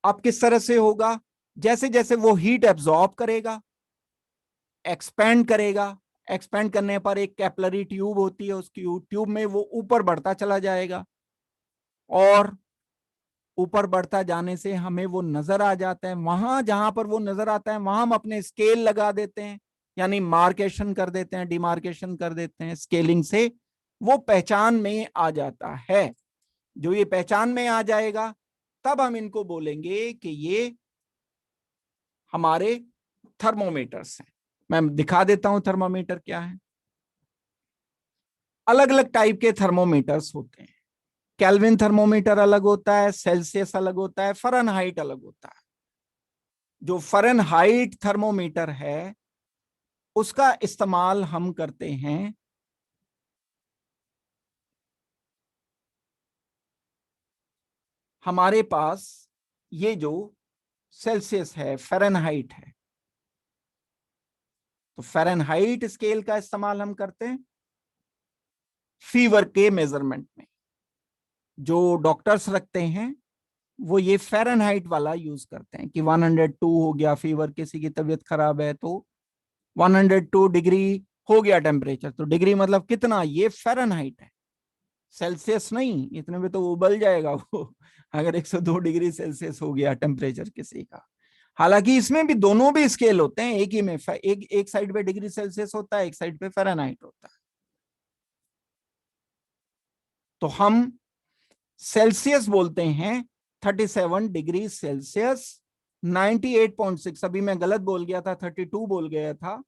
अब किस तरह से होगा? जैसे जैसे वो हीट एब्जॉर्ब करेगा, एक्सपेंड करेगा, एक्सपेंड करने पर एक कैपिलरी ट्यूब होती है, उस ट्यूब में वो ऊपर बढ़ता चला जाएगा, और ऊपर बढ़ता जाने से हमें वो नजर आ जाता है। वहां जहां पर वो नजर आता है वहां हम अपने स्केल लगा देते हैं, यानी मार्केशन कर देते हैं, डिमार्केशन कर देते हैं। स्केलिंग से वो पहचान में आ जाता है। जो ये पहचान में आ जाएगा तब हम इनको बोलेंगे कि ये हमारे थर्मोमीटर्स हैं। मैं दिखा देता हूं थर्मोमीटर क्या है। अलग अलग टाइप के थर्मोमीटर्स होते हैं। केल्विन थर्मोमीटर अलग होता है, सेल्सियस अलग होता है, फ़ारेनहाइट अलग होता है। जो फ़ारेनहाइट थर्मोमीटर है उसका इस्तेमाल हम करते हैं हमारे पास ये जो सेल्सियस है, फ़ारेनहाइट है, तो फ़ारेनहाइट स्केल का इस्तेमाल हम करते हैं फीवर के मेजरमेंट में। जो डॉक्टर्स रखते हैं वो ये फ़ारेनहाइट वाला यूज करते हैं कि 102 हो गया फीवर, किसी की तबीयत खराब है तो 102 डिग्री हो गया टेम्परेचर, तो डिग्री मतलब कितना, ये फ़ारेनहाइट है, सेल्सियस नहीं। इतने में तो उबल जाएगा वो अगर 102 डिग्री सेल्सियस हो गया टेम्परेचर किसी का। हालांकि इसमें भी दोनों भी स्केल होते हैं, एक ही में एक साइड पे डिग्री सेल्सियस होता है, एक साइड पे फ़ारेनहाइट होता है। तो हम सेल्सियस बोलते हैं 37 डिग्री सेल्सियस, 98.6, अभी मैं गलत बोल गया था, 32 बोल गया था,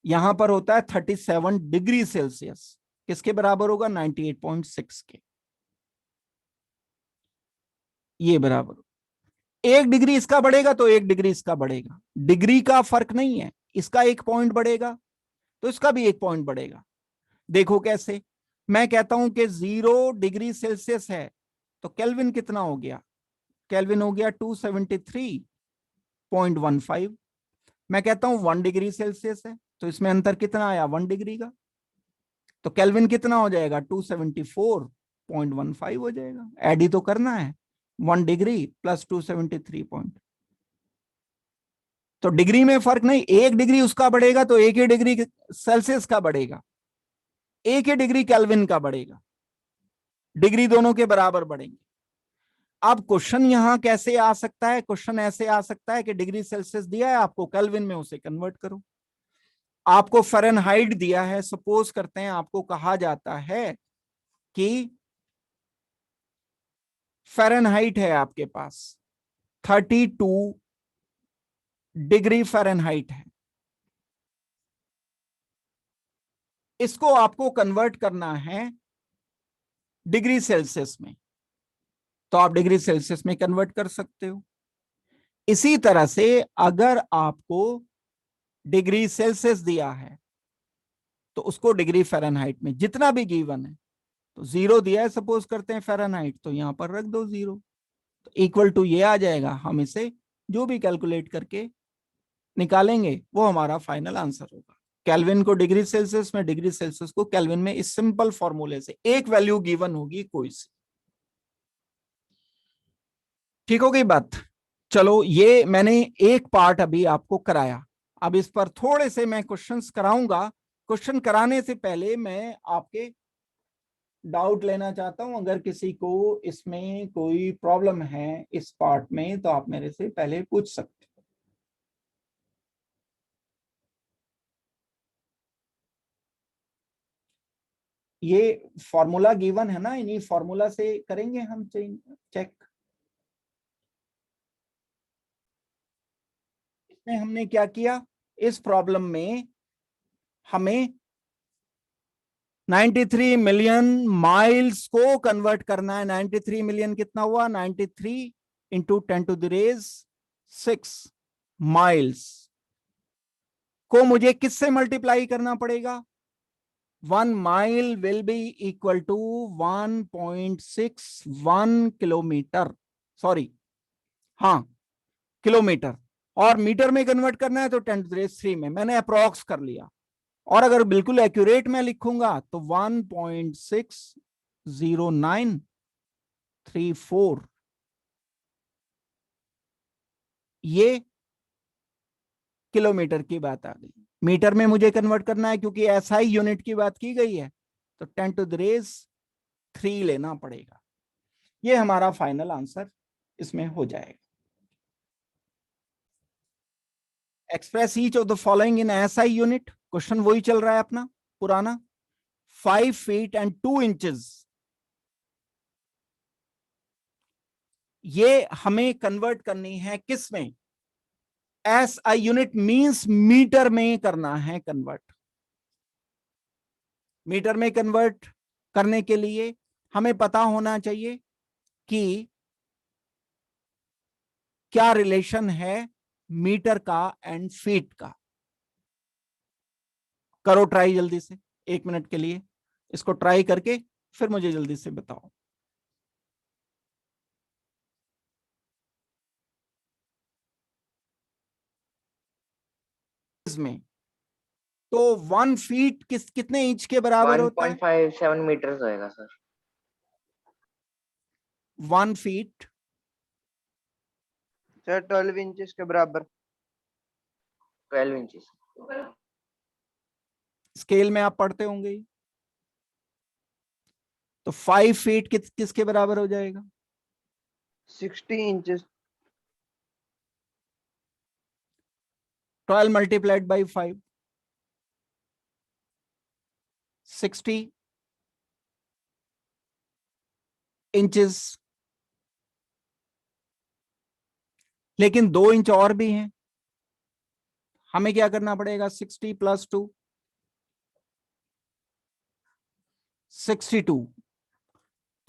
यहां पर होता है 37 डिग्री सेल्सियस। किसके बराबर होगा? 98.6 के, ये बराबर। 1 डिग्री इसका बढ़ेगा तो 1 डिग्री इसका बढ़ेगा, डिग्री का फर्क नहीं है। इसका 1 पॉइंट बढ़ेगा तो इसका भी 1 पॉइंट बढ़ेगा। देखो कैसे, मैं कहता हूं कि 0 डिग्री सेल्सियस है तो केल्विन कितना हो गया? केल्विन हो गया 273.15। मैं कहता हूं 1 डिग्री सेल्सियस है तो इसमें अंतर कितना आया? 1 डिग्री का, तो केल्विन कितना हो जाएगा? 274.15 हो जाएगा। ऐड ही तो करना है, 1 डिग्री प्लस 273 पॉइंट। तो डिग्री में फर्क नहीं, 1 डिग्री उसका बढ़ेगा तो 1 ही डिग्री सेल्सियस का बढ़ेगा, 1 ही डिग्री केल्विन का बढ़ेगा, डिग्री दोनों के बराबर बढ़ेंगे। अब क्वेश्चन यहां कैसे आ सकता है? क्वेश्चन ऐसे आ सकता है कि डिग्री सेल्सियस दिया है आपको, केल्विन में उसे कन्वर्ट करो। आपको फ़ारेनहाइट दिया है, सपोज करते हैं आपको कहा जाता है कि फ़ारेनहाइट है आपके पास 32 डिग्री फ़ारेनहाइट है, इसको आपको कन्वर्ट करना है डिग्री सेल्सियस में, तो आप डिग्री सेल्सियस में कन्वर्ट कर सकते हो। इसी तरह से अगर आपको डिग्री सेल्सियस दिया है तो उसको डिग्री फ़ारेनहाइट में, जितना भी गिवन है, तो 0 दिया है सपोज करते हैं फ़ारेनहाइट, तो यहां पर रख दो 0, तो इक्वल टू ये आ जाएगा। हम इसे जो भी कैलकुलेट करके निकालेंगे वो हमारा फाइनल आंसर होगा। केल्विन को डिग्री सेल्सियस में, डिग्री सेल्सियस को केल्विन में, इस सिंपल फॉर्मूले से एक वैल्यू गिवन होगी कोई सी। ठीक हो गई बात? चलो, ये मैंने एक पार्ट अभी आपको कराया, अब इस पर थोड़े से मैं क्वेश्चंस कराऊंगा। क्वेश्चन कराने से पहले मैं आपके डाउट लेना चाहता हूं। अगर किसी को इसमें कोई प्रॉब्लम है इस पार्ट में, तो आप मेरे से पहले पूछ सकते हो। ये फॉर्मूला गिवन है ना, इन्हीं फॉर्मूला से करेंगे हम चेक। इसमें हमने क्या किया, इस प्रॉब्लम में हमें 93 मिलियन माइल्स को कन्वर्ट करना है। 93 मिलियन कितना हुआ? 93 इंटू 10⁻⁶ माइल्स को मुझे किससे मल्टीप्लाई करना पड़ेगा? 1 mile will be equal to 1.61 kilometre, sorry, हाँ, किलोमीटर। और मीटर में कन्वर्ट करना है तो 10⁻³ में, मैंने अप्रोक्स कर लिया। और अगर बिल्कुल एक्यूरेट में लिखूंगा तो 1.60934, ये किलोमीटर की बात आ गई। मीटर में मुझे कन्वर्ट करना है क्योंकि एसआई यूनिट की बात की गई है, तो 10⁻³ लेना पड़ेगा। ये हमारा फाइनल आंसर इसमें हो जाएगा। Express each of the following in SI unit, question वही चल रहा है अपना पुराना। 5 फीट एंड 2 इंचेस, ये हमें कन्वर्ट करनी है किस में? एसआई यूनिट मींस मीटर में करना है कन्वर्ट। मीटर में कन्वर्ट करने के लिए हमें पता होना चाहिए कि क्या रिलेशन है मीटर का एंड फीट का। करो ट्राई जल्दी से, 1 मिनट के लिए इसको ट्राई करके फिर मुझे जल्दी से बताओ। इसमें तो 1 फीट कितने इंच के बराबर होता है?
1.57 मीटर होएगा सर।
1 फीट
सर 12 इंचेस के बराबर।
12 इंचेस।
स्केल में आप पढ़ते होंगे, तो 5 फीट किसके बराबर हो जाएगा?
60 इंचेस।
12 multiplied by 5, 60 inches. लेकिन 2 इंच और भी हैं, हमें क्या करना पड़ेगा? 60 प्लस 2, 62।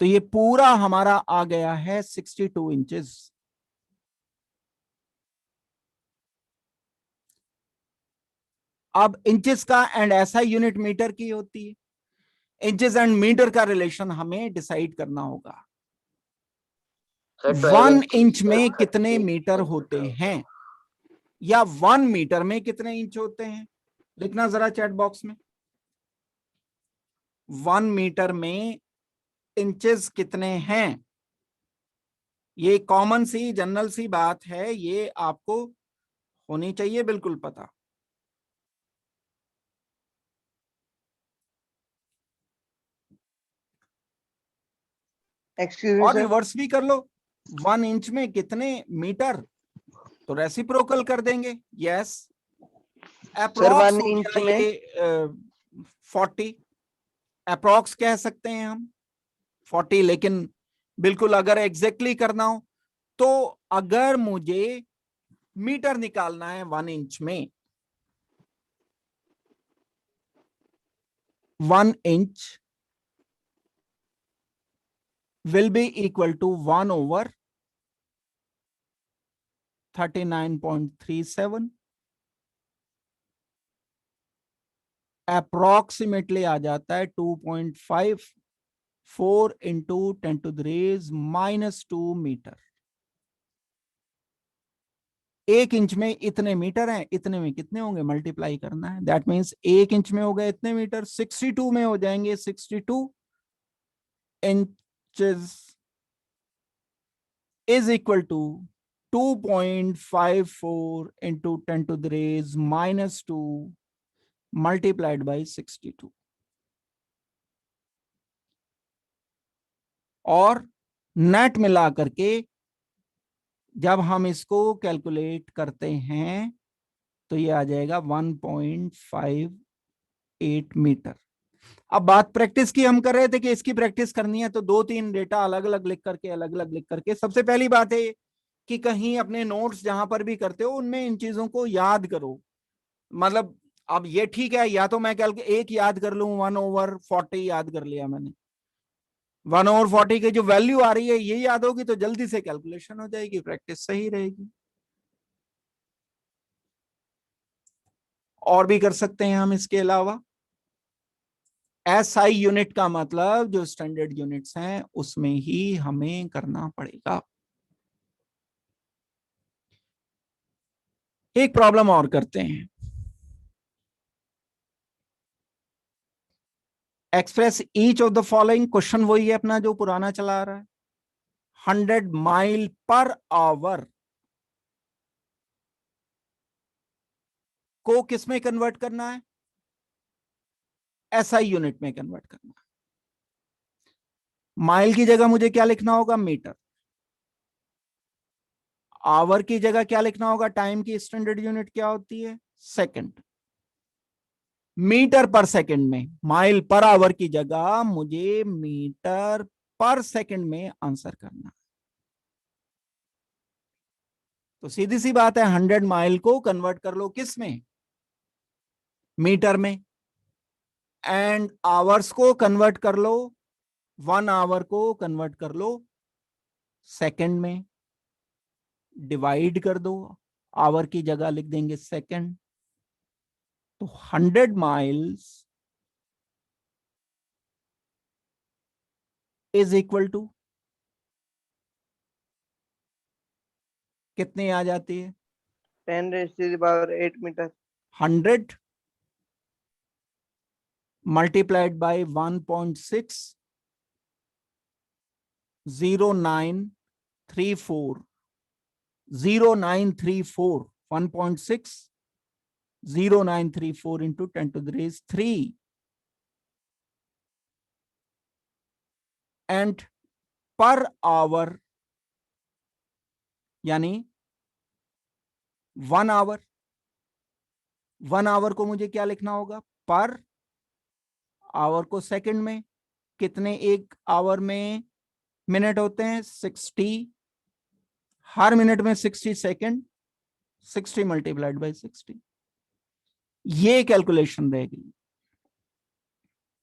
तो ये पूरा हमारा आ गया है 62 इंचेस। अब इंचेस का एंड ऐसा यूनिट मीटर की होती है, इंचेस एंड मीटर का रिलेशन हमें डिसाइड करना होगा।
सर
1
12
इंच
इंचेस
में कितने
30
मीटर होते
सेंटीमीटर।
हैं, या 1 मीटर में कितने इंच होते हैं? लिखना जरा चैट बॉक्स में, 1 मीटर में इंचेस कितने हैं? ये कॉमन सी जनरल सी बात है, ये आपको होनी चाहिए बिल्कुल पता।
एक्सक्यूज मी
और
सर।
रिवर्स भी कर लो, 1 इंच में कितने मीटर, तो रेसिप्रोकल कर देंगे। यस, अप्रॉक्स
1
हो
इंच
गया
में
ये 40, अप्रॉक्स कह सकते हैं हम 40, लेकिन बिल्कुल अगर एग्जैक्टली करना हो तो अगर मुझे मीटर निकालना है 1 इंच में, 1 inch will be equal to 1 over 39.37, approximately आ जाता है 2.54 इंटू 10⁻⁻² मीटर। 1 इंच में इतने मीटर हैं, इतने में कितने होंगे मल्टीप्लाई करना है। दैट मीन्स 1 इंच में हो गए इतने मीटर, 62 में हो जाएंगे 62 inches is equal to 2.54 into 10⁻⁻² multiplied by 62। और नेट मिला करके जब हम इसको कैलकुलेट करते हैं तो ये आ जाएगा 1.58 मीटर। अब बात प्रैक्टिस की हम कर रहे थे कि इसकी प्रैक्टिस करनी है, तो 2-3 डेटा अलग अलग लिख करके सबसे पहली बात है कि कहीं अपने नोट्स जहां पर भी करते हो उनमें इन चीजों को याद करो। मतलब अब ये ठीक है, या तो मैं एक याद कर लूं, 1/40 याद कर लिया मैंने, 1/40 की जो वैल्यू आ रही है ये याद होगी तो जल्दी से कैलकुलेशन हो जाएगी, प्रैक्टिस सही रहेगी। और भी कर सकते हैं हम इसके अलावा। SI यूनिट का मतलब जो स्टैंडर्ड यूनिट्स हैं उसमें ही हमें करना पड़ेगा। एक प्रॉब्लम और करते हैं। Express each of the following, question वही है अपना जो पुराना चला रहा है। 100 माइल पर आवर को किस में कन्वर्ट करना है, SI यूनिट में कन्वर्ट करना है। माइल की जगह मुझे क्या लिखना होगा, मीटर। आवर की जगह क्या लिखना होगा, टाइम की स्टैंडर्ड यूनिट क्या होती है, सेकंड। मीटर पर सेकंड में, माइल पर आवर की जगह मुझे मीटर पर सेकंड में आंसर करना। तो सीधी सी बात है, 100 माइल को कन्वर्ट कर लो किस में, मीटर में। एंड आवर्स को कन्वर्ट कर लो, 1 आवर को कन्वर्ट कर लो सेकंड में। डिवाइड कर दो, आवर की जगह लिख देंगे सेकंड। तो 100 माइल्स इज इक्वल टू कितने आ जाती है,
10⁻8 metre.
100 multiplied by 1.60934 0934 1.60934 into 10⁻³ and per hour यानी 1 आवर। 1 आवर को मुझे क्या लिखना होगा, पर आवर को सेकंड में, कितने एक आवर में मिनट होते हैं, 60। हर मिनट में 60 सेकंड, 60 मल्टीप्लाइड बाय 60। ये कैलकुलेशन रह गई।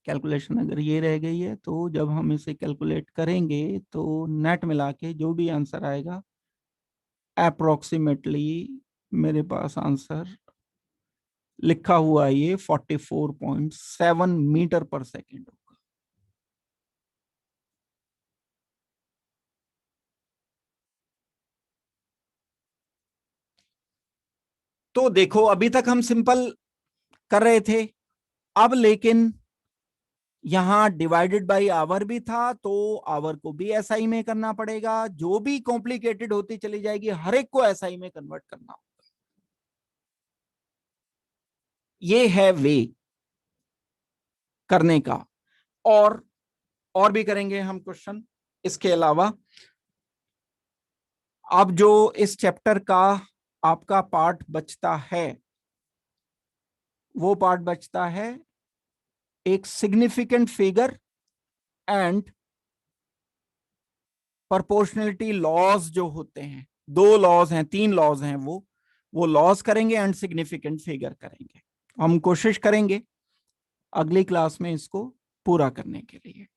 कैलकुलेशन अगर ये रह गई है तो जब हम इसे कैलकुलेट करेंगे तो नेट मिला के जो भी आंसर आएगा अप्रोक्सीमेटली मेरे पास आंसर लिखा हुआ है ये 44.7 मीटर पर सेकेंड होगा। तो देखो अभी तक हम सिंपल कर रहे थे, अब लेकिन यहां डिवाइडेड बाय आवर भी था तो आवर को भी एसआई में करना पड़ेगा। जो भी कॉम्प्लिकेटेड होती चली जाएगी हर एक को एसआई में कन्वर्ट करना होगा। ये है वे करने का। और भी करेंगे हम क्वेश्चन इसके अलावा। अब जो इस चैप्टर का आपका पार्ट बचता है, वो पार्ट बचता है एक significant figure and proportionality laws जो होते हैं, 2 लॉज हैं, 3 लॉज हैं, वो लॉज करेंगे एंड सिग्निफिकेंट फिगर करेंगे। हम कोशिश करेंगे अगली क्लास में इसको पूरा करने के लिए।